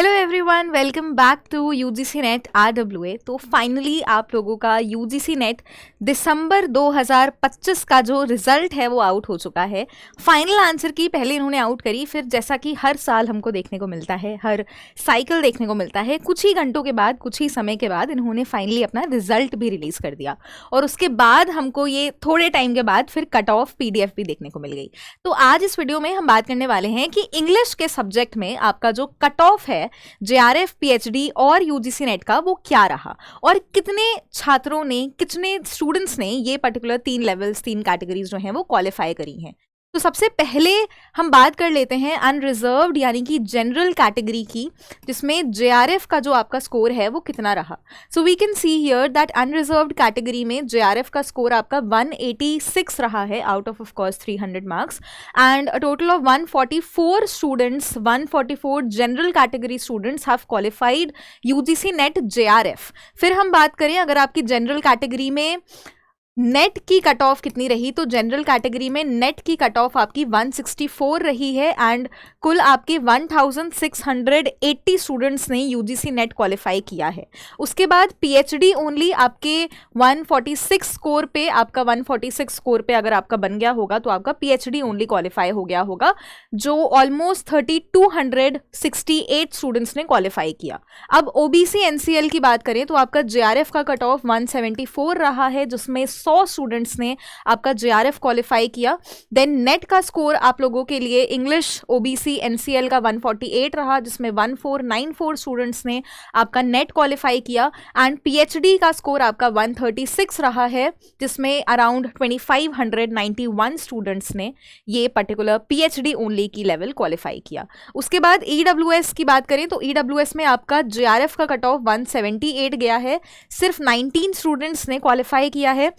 Hello everyone, welcome back to UGC NET RWA। तो finally आप लोगों का यूजीसी नेट दिसंबर 2025 का जो रिजल्ट है वो आउट हो चुका है। फाइनल आंसर की पहले इन्होंने आउट करी, फिर जैसा कि हर साल हमको देखने को मिलता है, हर साइकिल देखने को मिलता है, कुछ ही घंटों के बाद, कुछ ही समय के बाद इन्होंने फाइनली अपना रिजल्ट भी रिलीज कर दिया। और उसके बाद हमको ये थोड़े टाइम के बाद फिर कट ऑफ PDF भी देखने को मिल गई। तो आज इस वीडियो में हम बात करने वाले हैं कि इंग्लिश के सब्जेक्ट में आपका जो कट ऑफ है JRF, PhD और UGC नेट का, वो क्या रहा और कितने छात्रों ने, कितने स्टूडेंट्स ने ये पर्टिकुलर 3 लेवल्स, 3 कैटेगरीज जो हैं वो क्वालिफाई करी हैं। तो सबसे पहले हम बात कर लेते हैं अनरिजर्व्ड यानी कि जनरल कैटेगरी की, जिसमें JRF का जो आपका स्कोर है वो कितना रहा। So we can see here that unreserved category में JRF का स्कोर आपका 186 रहा है out of course 300 marks, and a total of 144 students, 144 general category students have qualified UGC NET JRF। फिर हम बात करें अगर आपकी जनरल कैटेगरी में नेट की कट ऑफ कितनी रही, तो जनरल कैटेगरी में नेट की कट ऑफ आपकी 164 रही है, एंड कुल आपके 1680 स्टूडेंट्स ने UGC नेट क्वालिफाई किया है। उसके बाद PhD ओनली आपके 146 स्कोर पे, आपका 146 स्कोर पे अगर आपका बन गया होगा तो आपका PhD ओनली क्वालिफाई हो गया होगा, जो ऑलमोस्ट 3268 स्टूडेंट्स ने क्वालिफाई किया। अब OBC NCL की बात करें तो आपका JRF का कट ऑफ 174 रहा है, जिसमें 100 स्टूडेंट्स ने आपका JRF क्वालिफाई किया। देन नेट का स्कोर आप लोगों के लिए इंग्लिश OBC NCL का 148 रहा, जिसमें 1494 स्टूडेंट्स ने आपका नेट क्वालिफाई किया, एंड PhD का स्कोर आपका 136 रहा है, जिसमें अराउंड 2591 स्टूडेंट्स ने ये पर्टिकुलर PhD ओनली की लेवल क्वालिफाई किया। उसके बाद EWS की बात करें तो EWS में आपका JRF का कट ऑफ 178 गया है, सिर्फ 19 स्टूडेंट्स ने क्वालिफाई किया है।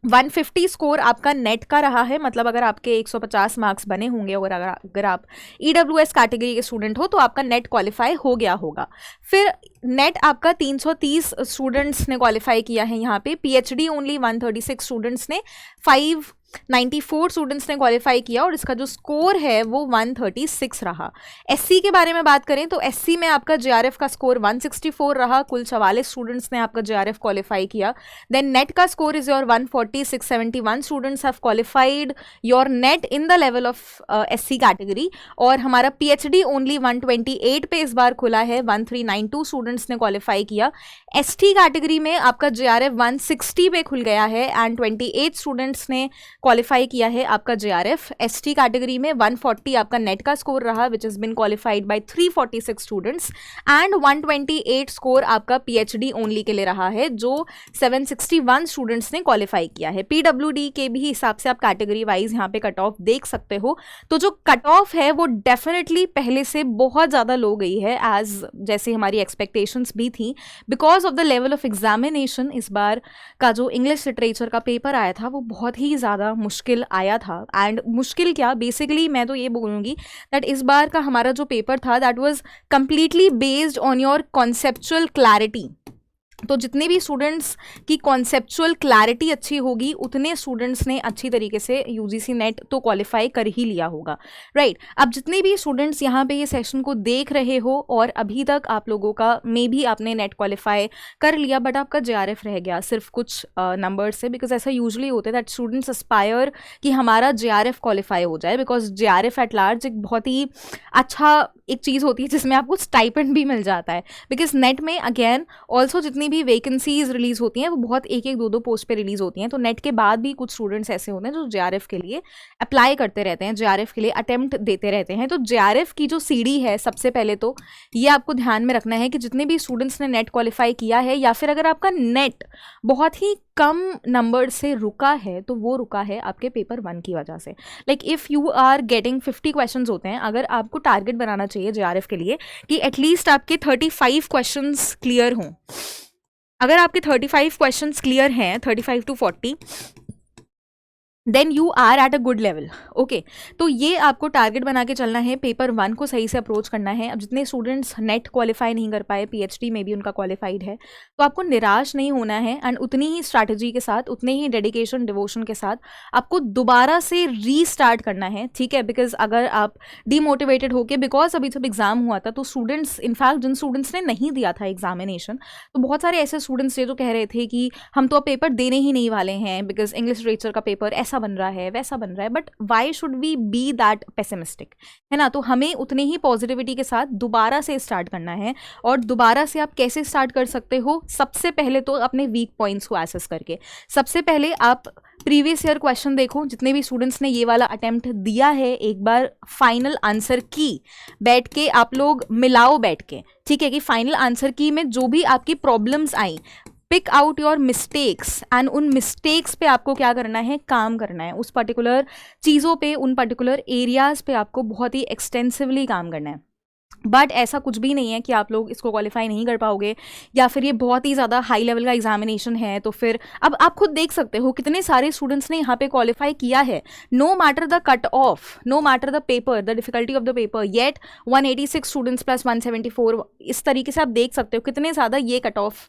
150 स्कोर आपका नेट का रहा है, मतलब अगर आपके 150 मार्क्स बने होंगे और अगर आप EWS कैटेगरी के स्टूडेंट हो तो आपका नेट क्वालिफाई हो गया होगा। फिर नेट आपका 330 स्टूडेंट्स ने क्वालिफाई किया है यहाँ पे, PhD ओनली 136 स्टूडेंट्स ने, 594 स्टूडेंट्स ने क्वालिफाई किया, और इसका जो स्कोर है वो 136 रहा। SC के बारे में बात करें तो SC में आपका JRF का स्कोर 164 रहा, कुल 44 स्टूडेंट्स ने आपका JRF क्वालिफाई किया। देन नेट का score is your 140, 671 students have qualified your net in the level of SC category, और हमारा PhD ओनली 128 पे इस बार खुला है, 1392 स्टूडेंट्स ने क्वालिफाई किया। ST कैटेगरी में आपका JRF 160 पे खुल गया है, एंड 28 स्टूडेंट्स ने क्वालिफाई किया है आपका JRF। ST कैटेगरी में 140 आपका नेट का स्कोर रहा, which is been qualified by 346 students, and 128 score आपका PhD ओनली के लिए रहा है, जो 761 स्टूडेंट्स ने क्वालिफाई किया है। PWD के भी हिसाब से आप कैटेगरी वाइज यहाँ पे कट ऑफ देख सकते हो। तो जो कट ऑफ है वो डेफिनेटली पहले से बहुत ज़्यादा लो गई है, एज जैसे हमारी एक्सपेक्टेशंस भी थी, because of the level of examination. इस बार का जो इंग्लिश लिटरेचर का पेपर आया था वो बहुत ही ज़्यादा मुश्किल आया था, एंड मुश्किल क्या, बेसिकली मैं तो ये बोलूँगी दैट इस बार का हमारा जो पेपर था that was completely based on your conceptual clarity. तो जितने भी स्टूडेंट्स की कॉन्सेप्चुअल क्लैरिटी अच्छी होगी, उतने स्टूडेंट्स ने अच्छी तरीके से UGC नेट तो क्वालिफाई कर ही लिया होगा, राइट। अब जितने भी स्टूडेंट्स यहाँ पे ये सेशन को देख रहे हो और अभी तक आप लोगों का मे भी आपने नेट क्वालिफाई कर लिया, बट आपका JRF रह गया सिर्फ कुछ नंबर से, बिकॉज ऐसा यूजली होता है दैट स्टूडेंट्स एस्पायर कि हमारा JRF क्वालिफाई हो जाए, बिकॉज JRF एट लार्ज एक बहुत ही अच्छा एक चीज़ होती है जिसमें आपको स्टाइपेंड भी मिल जाता है, बिकॉज नेट में अगेन ऑल्सो जितनी भी वैकेंसीज रिलीज होती हैं वो बहुत एक एक दो पोस्ट पे रिलीज होती हैं। तो नेट के बाद भी कुछ स्टूडेंट्स ऐसे होते हैं जो JRF के लिए अप्लाई करते रहते हैं, JRF के लिए अटेम्प्ट देते रहते हैं। तो JRF की जो सीढ़ी है, सबसे पहले तो ये आपको ध्यान में रखना है कि जितने भी स्टूडेंट्स ने नेट क्वालिफाई किया है, या फिर अगर आपका नेट बहुत ही कम नंबर से रुका है तो वो रुका है आपके पेपर 1 की वजह से। Like if you are getting 50 questions होते हैं, अगर आपको टारगेट बनाना चाहिए JRF के लिए कि एटलीस्ट आपके 35 क्वेश्चंस क्लियर हों। अगर आपके 35 क्वेश्चंस क्लियर हैं, 35 to 40, then you are at a good level. Okay, तो ये आपको टारगेट बना के चलना है, पेपर 1 को सही से अप्रोच करना है। अब जितने स्टूडेंट्स नेट क्वालिफाई नहीं कर पाए, पीएचडी में भी उनका क्वालिफाइड है, तो आपको निराश नहीं होना है एंड उतनी ही स्ट्रैटेजी के साथ, उतने ही डेडिकेशन डिवोशन के साथ आपको दोबारा से रीस्टार्ट करना है, ठीक है। बिकॉज अगर आप डीमोटिवेटेड होके, बिकॉज अभी जब एग्जाम हुआ था तो स्टूडेंट्स, इनफैक्ट जिन स्टूडेंट्स ने नहीं दिया था एग्जामिनेशन, तो बहुत सारे ऐसे स्टूडेंट्स थे जो कह रहे थे कि हम तो अब पेपर देने ही नहीं वाले हैं, बिकॉज इंग्लिश लिटरेचर का पेपर ऐसा बन रहा है, वैसा बन रहा है। But why should we be that pessimistic, है ना। तो हमें उतने ही पॉजिटिविटी के साथ दोबारा से स्टार्ट करना है। और दोबारा से आप कैसे स्टार्ट कर सकते हो? सबसे पहले तो अपने वीक पॉइंट्स को एसेस करके, सबसे पहले आप प्रीवियस ईयर क्वेश्चन देखो, जितने भी स्टूडेंट्स ने ये वाला अटेम्प्ट दिया है, एक बार फाइनल आंसर की बैठ के आप लोग मिलाओ बैठ के, ठीक है, कि फाइनल आंसर की में जो भी आपकी प्रॉब्लम्स आई, pick out your mistakes and उन मिस्टेक्स पे आपको क्या करना है? काम करना है। उस पर्टिकुलर चीज़ों पे, उन पर्टिकुलर एरियाज पे आपको बहुत ही एक्सटेंसिवली काम करना है। बट ऐसा कुछ भी नहीं है कि आप लोग इसको क्वालिफाई नहीं कर पाओगे या फिर ये बहुत ही ज़्यादा हाई लेवल का एग्जामिनेशन है तो फिर, अब आप खुद देख सकते हो कितने सारे स्टूडेंट्स ने यहाँ पे क्वालिफाई किया है, no matter the cut off, no matter the paper, the difficulty of the paper, yet 186 students plus 174, इस तरीके से आप देख सकते हो कितने ज़्यादा ये कट ऑफ,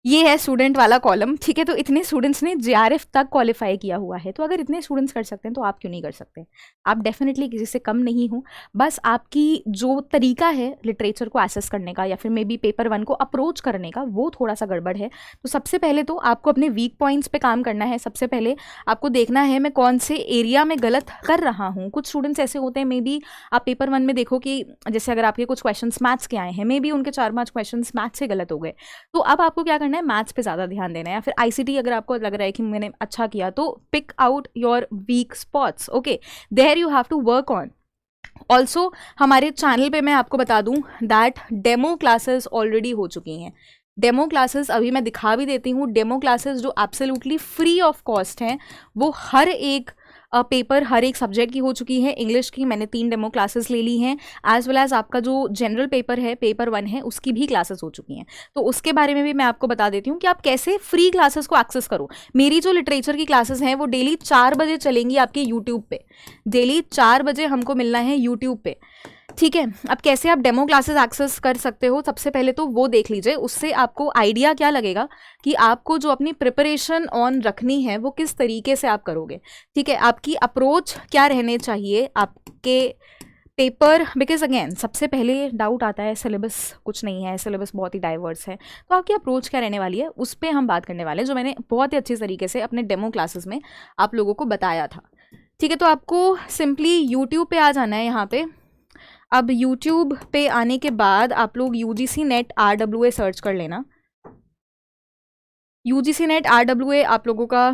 ये है स्टूडेंट वाला कॉलम, ठीक है। तो इतने स्टूडेंट्स ने जेआरएफ तक क्वालिफाई किया हुआ है, तो अगर इतने स्टूडेंट्स कर सकते हैं तो आप क्यों नहीं कर सकते? आप डेफिनेटली किसी से कम नहीं हो, बस आपकी जो तरीका है लिटरेचर को एसेस करने का या फिर मे बी पेपर 1 को अप्रोच करने का, वो थोड़ा सा गड़बड़ है। तो सबसे पहले तो आपको अपने वीक पॉइंट्स पे काम करना है। सबसे पहले आपको देखना है मैं कौन से एरिया में गलत कर रहा हूँ। कुछ स्टूडेंट्स ऐसे होते हैं, मे बी आप पेपर 1 में देखो कि जैसे अगर आपके कुछ क्वेश्चन मैथ्स के आए हैं, मे बी उनके 4-5 क्वेश्चन मैथ्स से गलत हो गए, तो अब आपको क्या करना है? मैथ्स पे ज़्यादा ध्यान देना है। या फिर आईसीटी अगर आपको लग रहा है कि मैंने अच्छा किया, तो pick out your weak spots, okay, there you have to work on. Also हमारे चैनल पे मैं आपको बता दूं दैट डेमो क्लासेस ऑलरेडी हो चुकी हैं। डेमो क्लासेस अभी मैं दिखा भी देती हूँ। डेमो क्लासेस जो एब्सोल्युटली फ्री ऑफ कॉस्ट हैं, वो हर एक पेपर, हर एक सब्जेक्ट की हो चुकी है। इंग्लिश की मैंने 3 डेमो क्लासेस ले ली हैं, एज वेल एज आपका जो जनरल पेपर है, पेपर 1 है, उसकी भी क्लासेस हो चुकी हैं। तो उसके बारे में भी मैं आपको बता देती हूँ कि आप कैसे फ्री क्लासेस को एक्सेस करो। मेरी जो लिटरेचर की क्लासेस हैं वो डेली 4 बजे चलेंगी आपके यूट्यूब पे। डेली 4 बजे हमको मिलना है यूट्यूब पे, ठीक है। अब कैसे आप डेमो क्लासेस एक्सेस कर सकते हो, सबसे पहले तो वो देख लीजिए। उससे आपको आइडिया क्या लगेगा कि आपको जो अपनी प्रिपरेशन ऑन रखनी है वो किस तरीके से आप करोगे, ठीक है। आपकी अप्रोच क्या रहने चाहिए आपके पेपर, बिकॉज अगेन सबसे पहले डाउट आता है सिलेबस कुछ नहीं है, सिलेबस बहुत ही डाइवर्स है, तो आपकी अप्रोच क्या रहने वाली है उस पर हम बात करने वाले हैं, जो मैंने बहुत ही अच्छी तरीके से अपने डेमो क्लासेस में आप लोगों को बताया था, ठीक है। तो आपको सिंपली यूट्यूब पे आ जाना है यहाँ पे। अब YouTube पे आने के बाद आप लोग UGC नेट RWA सर्च कर लेना। UGC नेट RWA आप लोगों का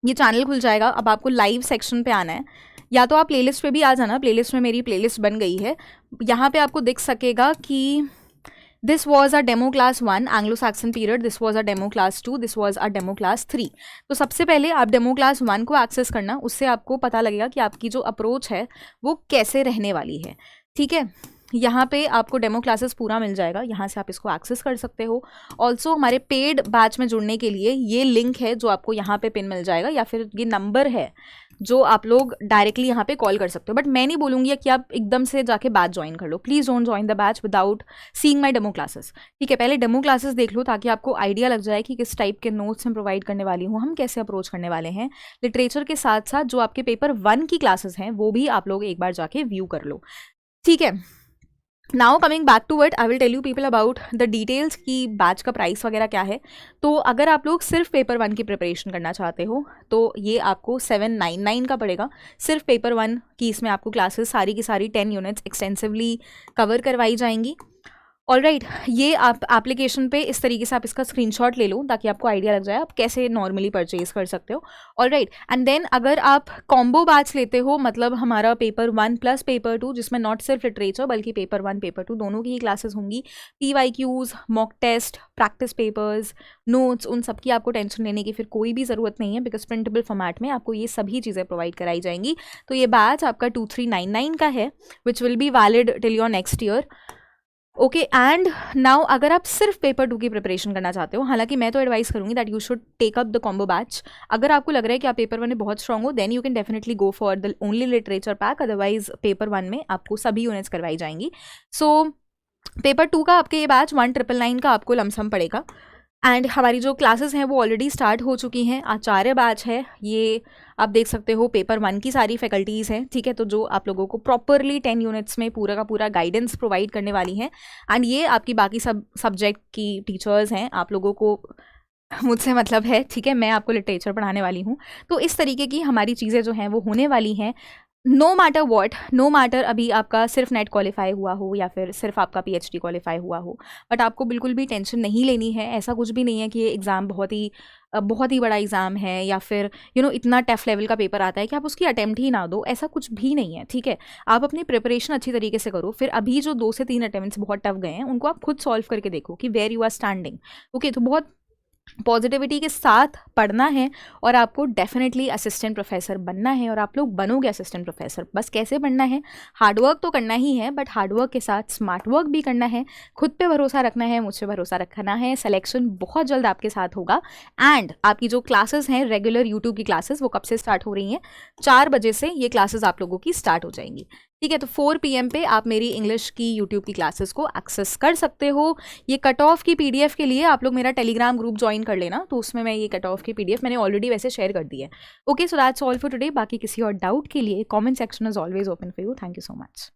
ये चैनल खुल जाएगा। अब आपको लाइव सेक्शन पे आना है, या तो आप प्लेलिस्ट पे भी आ जाना। प्लेलिस्ट में मेरी प्लेलिस्ट बन गई है, यहाँ पे आपको दिख सकेगा कि this was a demo class 1 Anglo Saxon period, this was a demo class 2, this was a demo class 3। तो सबसे पहले आप डेमो क्लास 1 को एक्सेस करना, उससे आपको पता लगेगा कि आपकी जो अप्रोच है वो कैसे रहने वाली है, ठीक है। यहाँ पे आपको डेमो क्लासेस पूरा मिल जाएगा, यहाँ से आप इसको एक्सेस कर सकते हो। ऑल्सो हमारे पेड बैच में जुड़ने के लिए ये लिंक है जो आपको यहाँ पे पिन मिल जाएगा, या फिर ये नंबर है जो आप लोग डायरेक्टली यहाँ पे कॉल कर सकते हो। बट मैं नहीं बोलूँगी कि आप एकदम से जाके बैच ज्वाइन कर लो। Please don't join the batch without seeing my demo classes, ठीक है। पहले डेमो क्लासेस देख लो ताकि आपको आइडिया लग जाए कि किस टाइप के नोट्स हम प्रोवाइड करने वाली हूँ, हम कैसे अप्रोच करने वाले हैं लिटरेचर के साथ साथ। जो आपके पेपर 1 की क्लासेस हैं वो भी आप लोग एक बार जाके व्यू कर लो, ठीक है। Now coming back to it, I will tell you people about the details की बैच का प्राइस वगैरह क्या है। तो अगर आप लोग सिर्फ पेपर 1 की प्रिपरेशन करना चाहते हो तो ये आपको 799 का पड़ेगा। सिर्फ पेपर 1 की इसमें आपको क्लासेस सारी की सारी 10 यूनिट्स एक्सटेंसिवली कवर करवाई जाएंगी। ऑलराइट, ये आप एप्लीकेशन पे इस तरीके से आप इसका स्क्रीनशॉट ले लो ताकि आपको आइडिया लग जाए आप कैसे नॉर्मली परचेज कर सकते हो। ऑलराइट, एंड देन अगर आप कॉम्बो बैच लेते हो, मतलब हमारा पेपर 1 प्लस पेपर 2, जिसमें नॉट सिर्फ लिटरेचर बल्कि पेपर 1 पेपर 2 दोनों की ही क्लासेस होंगी, PYQs, mock test, practice papers, notes, उन सब की आपको टेंशन लेने की फिर कोई भी ज़रूरत नहीं है, बिकॉज प्रिंटेबल फॉर्मेट में आपको ये सभी चीज़ें प्रोवाइड कराई जाएंगी। तो ये बैच आपका 2399 का है, which will be valid till your next year. Okay, and now अगर आप सिर्फ पेपर 2 की प्रिपरेशन करना चाहते हो, हालांकि मैं तो एडवाइस करूंगी that you should take up the combo batch. अगर आपको लग रहा है कि आप पेपर 1 में बहुत स्ट्रांग हो, then you can definitely go for the only literature pack, otherwise paper 1 में आपको सभी यूनिट्स करवाई जाएंगी। सो पेपर 2 का आपके ये बैच 1999 का आपको लमसम पड़ेगा। एंड हमारी जो क्लासेस हैं वो ऑलरेडी स्टार्ट हो चुकी हैं। आचार्य बैच है, ये आप देख सकते हो पेपर 1 की सारी फैकल्टीज़ हैं, ठीक है, तो जो आप लोगों को प्रॉपरली 10 यूनिट्स में पूरा का पूरा गाइडेंस प्रोवाइड करने वाली हैं। एंड ये आपकी बाकी सब सब्जेक्ट की टीचर्स हैं, आप लोगों को मुझसे मतलब है, ठीक है, मैं आपको लिटरेचर पढ़ाने वाली हूँ। तो इस तरीके की हमारी चीज़ें जो हैं वो होने वाली हैं। No matter what, no matter अभी आपका सिर्फ नेट क्वालिफाई हुआ हो या फिर सिर्फ आपका PhD क्वालिफाई हुआ हो, बट आपको बिल्कुल भी टेंशन नहीं लेनी है। ऐसा कुछ भी नहीं है कि ये एग्ज़ाम बहुत ही बड़ा एग्ज़ाम है या फिर इतना टफ लेवल का पेपर आता है कि आप उसकी अटेम्प्ट ही ना दो, ऐसा कुछ भी नहीं है, ठीक है। आप अपनी प्रिपरेशन अच्छी तरीके से करो, फिर अभी जो 2 से 3 अटेम्प्ट्स बहुत टफ गए हैं उनको आप खुद सॉल्व करके देखो कि where you are standing. Okay, तो बहुत पॉजिटिविटी के साथ पढ़ना है और आपको डेफिनेटली असिस्टेंट प्रोफेसर बनना है, और आप लोग बनोगे असिस्टेंट प्रोफेसर। बस कैसे बनना है, हार्डवर्क तो करना ही है, बट हार्डवर्क के साथ स्मार्ट वर्क भी करना है, खुद पे भरोसा रखना है, मुझसे भरोसा रखना है। सिलेक्शन बहुत जल्द आपके साथ होगा। एंड आपकी जो क्लासेस हैं रेगुलर यूट्यूब की क्लासेस, वो कब से स्टार्ट हो रही हैं? 4 बजे से ये क्लासेस आप लोगों की स्टार्ट हो जाएंगी, ठीक है। तो 4 PM पे आप मेरी इंग्लिश की यूट्यूब की क्लासेस को एक्सेस कर सकते हो। ये कट ऑफ की PDF के लिए आप लोग मेरा टेलीग्राम ग्रुप ज्वाइन कर लेना, तो उसमें मैं ये कट ऑफ की PDF मैंने ऑलरेडी वैसे शेयर कर दी है। Okay, so that's all for today. बाकी किसी और डाउट के लिए comment section is always open for you. Thank you so much.